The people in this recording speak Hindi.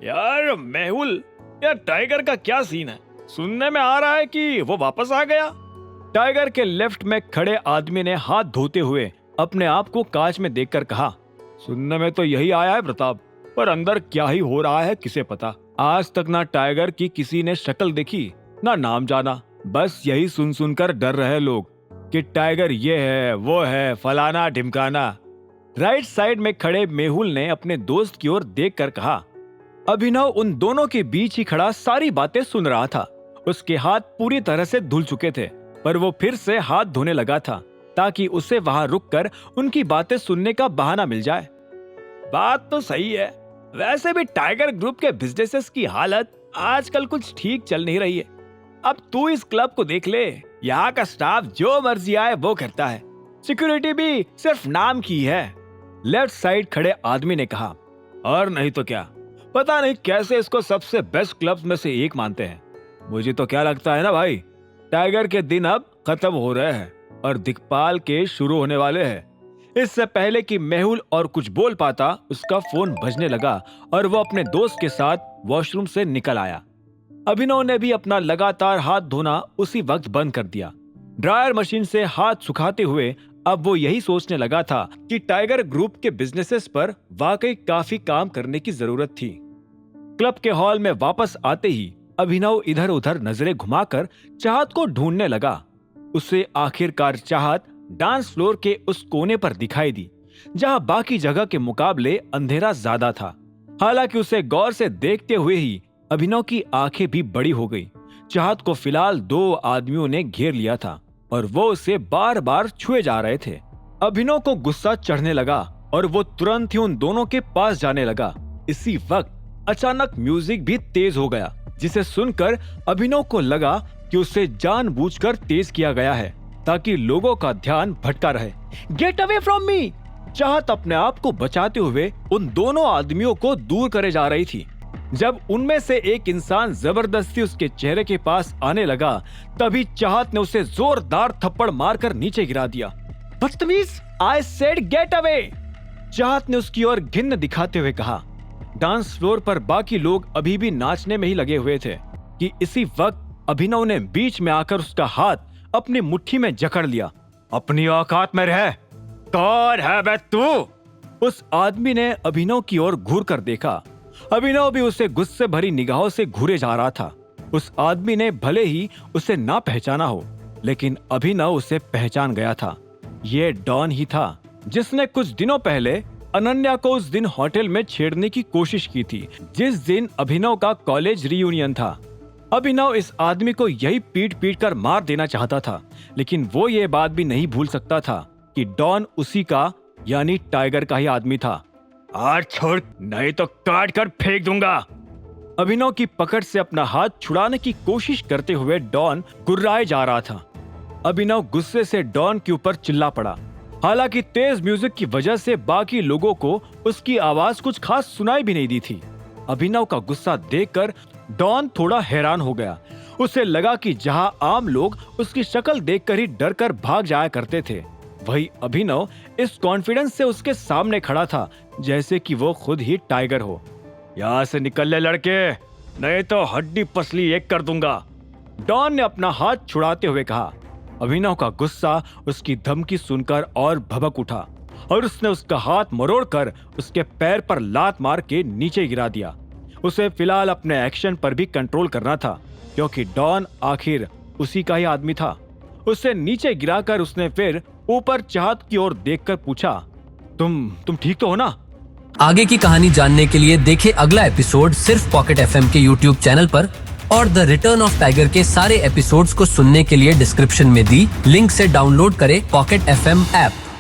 यार मेहुल, यार टाइगर का क्या सीन है? सुनने में आ रहा है कि वो वापस आ गया। टाइगर के लेफ्ट में खड़े आदमी ने हाथ धोते हुए अपने आप को कांच में देखकर कहा, सुनने में तो यही आया है प्रताप, पर अंदर क्या ही हो रहा है किसे पता। आज तक ना टाइगर की किसी ने शक्ल देखी, ना नाम जाना। बस यही सुन सुनकर डर रहे लोग कि टाइगर ये है, वो है, फलाना ढिमकाना। राइट साइड में खड़े मेहुल ने अपने दोस्त की ओर देखकर कहा। अभिनव उन दोनों के बीच ही खड़ा सारी बातें सुन रहा था। उसके हाथ पूरी तरह से धुल चुके थे, पर वो फिर से हाथ धोने लगा था ताकि उसे वहां रुककर उनकी बातें सुनने का बहाना मिल जाए। बात तो सही है, वैसे भी टाइगर ग्रुप के बिजनेसेस की हालत आजकल कुछ ठीक चल नहीं रही है। अब तू इस क्लब को देख ले, यहाँ का स्टाफ जो मर्जी आए वो करता है, सिक्योरिटी भी सिर्फ नाम की है। लेफ्ट साइड खड़े आदमी ने कहा, और नहीं तो क्या, पता नहीं कैसे इसको सबसे बेस्ट क्लब्स में से एक मानते हैं। मुझे तो क्या लगता है ना भाई, टाइगर के दिन अब खत्म हो रहे हैं और दिक्पाल के शुरू होने वाले हैं। इससे पहले कि मेहुल और कुछ बोल पाता, उसका फोन बजने लगा और वो अपने दोस्त के साथ वॉशरूम से निकल आया। अभिनव ने भी अपना लगातार हाथ धोना उसी वक्त बंद कर दिया। ड्रायर मशीन से हाथ सुखाते हुए अब वो यही सोचने लगा था कि टाइगर ग्रुप के बिजनेसेस पर वाकई काफी काम करने की जरूरत थी। क्लब के हॉल में वापस आते ही अभिनव इधर उधर नजरें घुमाकर चाहत को ढूंढने लगा। उसे आखिरकार चाहत डांस फ्लोर के उस कोने पर दिखाई दी जहां बाकी जगह के मुकाबले अंधेरा ज्यादा था। हालांकि उसे गौर से देखते हुए ही अभिनव की आंखें भी बड़ी हो गई। चाहत को फिलहाल दो आदमियों ने घेर लिया था और वो उसे बार बार छुए जा रहे थे। अभिनव को गुस्सा चढ़ने लगा और वो तुरंत ही उन दोनों के पास जाने लगा। इसी वक्त अचानक म्यूजिक भी तेज हो गया, जिसे सुनकर अभिनव को लगा कि उसे जानबूझकर तेज किया गया है ताकि लोगों का ध्यान भटका रहे। Get away from me! चाहत अपने आप को बचाते हुए उन दोनों आदमियों को दूर करे जा रही थी। जब उनमें से एक इंसान जबरदस्ती उसके चेहरे के पास आने लगा, तभी चाहत ने उसे जोरदार थप्पड़ मारकर नीचे गिरा दिया। बदतमीज! I said get away! चाहत ने उसकी ओर घिन्न दिखाते हुए कहा। डांस फ्लोर पर बाकी लोग अभी भी नाचने में ही लगे हुए थे कि इसी वक्त अभिनव ने बीच में आकर उसका हाथ अपनी मुट्ठी में जकड़ लिया। अपनी औकात में रह! कौन है बे तू? उस आदमी ने अभिनव की ओर घूर कर देखा। अभिनव भी उसे गुस्से भरी निगाहों से घूरे जा रहा था। उस आदमी ने भले ही उसे ना पहचाना हो, लेकिन अभिनव उसे पहचान गया था। ये डॉन ही था जिसने कुछ दिनों पहले अनन्या को उस दिन होटल में छेड़ने की कोशिश की थी, जिस दिन अभिनव का कॉलेज रियूनियन था। अभिनव इस आदमी को यही पीट पीट कर मार देना चाहता था, लेकिन वो ये बात भी नहीं भूल सकता था कि डॉन उसी का यानी टाइगर का ही आदमी था। आज छोड़, नहीं तो काट कर फेंक दूंगा। अभिनव की पकड़ से अपना हाथ छुड़ाने की कोशिश करते हुए डॉन गुर्राए जा रहा था। अभिनव गुस्से से डॉन के ऊपर चिल्ला पड़ा। हालांकि तेज म्यूजिक की वजह से बाकी लोगों को उसकी आवाज कुछ खास सुनाई भी नहीं दी थी। अभिनव का गुस्सा देखकर डॉन थोड़ा हैरान हो गया। उसे लगा कि जहां आम लोग उसकी शक्ल देखकर ही डर कर भाग जाया करते थे, वही अभिनव इस कॉन्फिडेंस से उसके सामने खड़ा था जैसे कि वो खुद ही टाइगर हो। यहाँ से निकल ले लड़के, नहीं तो हड्डी पसली एक कर दूंगा, डॉन ने अपना हाथ छुड़ाते हुए कहा। अभिनव का गुस्सा उसकी धमकी सुनकर और भभक उठा और उसने उसका हाथ मरोड़कर उसके पैर पर लात मार के नीचे गिरा दिया। उसे फिलहाल अपने एक्शन पर भी कंट्रोल करना था, क्योंकि डॉन आखिर उसी का ही आदमी था। उसे नीचे गिराकर उसने फिर ऊपर चाहत की ओर देखकर पूछा, तुम ठीक तो हो ना? आगे की कहानी जानने के लिए देखें अगला एपिसोड सिर्फ पॉकेट एफएम के यूट्यूब चैनल पर, और द रिटर्न ऑफ टाइगर के सारे एपिसोड्स को सुनने के लिए डिस्क्रिप्शन में दी लिंक से डाउनलोड करें पॉकेट एफएम ऐप।